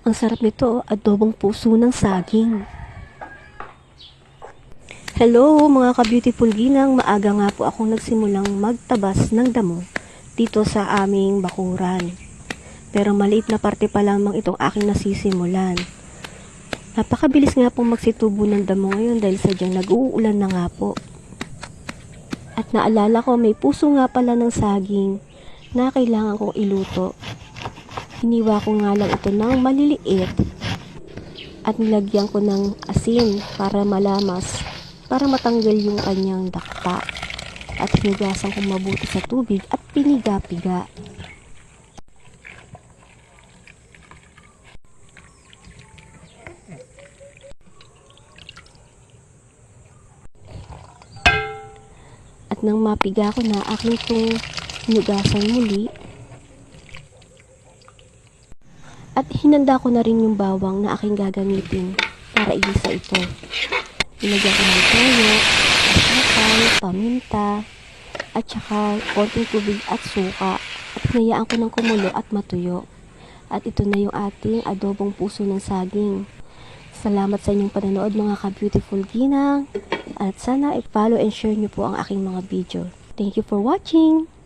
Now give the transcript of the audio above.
Ang sarap nito, adobong puso ng saging. Hello mga ka-beautiful ginang, maaga nga po akong nagsimulang magtabas ng damo dito sa aming bakuran. Pero maliit na parte pa lamang itong aking nasisimulan. Napakabilis nga pong magsitubo ng damo ngayon dahil sadyang nag-uulan na nga po. At naalala ko may puso nga pala ng saging na kailangan kong iluto. Hiniwa ko nga lang ito ng maliliit at nilagyan ko ng asin para malamas, para matanggal yung kanyang dakta. At hinugasan ko mabuti sa tubig at piniga-piga. At nang mapiga ko na, aking itong hinugasan muli. At hinanda ko na rin yung bawang na aking gagamitin para igisa ito. Nilagyan ko ng toyo, asukal, paminta, at saka konting tubig at suka. At hinayaan ko ng kumulo at matuyo. At ito na yung ating adobong puso ng saging. Salamat sa inyong panonood mga ka-beautiful ginang. At sana i-follow and share nyo po ang aking mga video. Thank you for watching!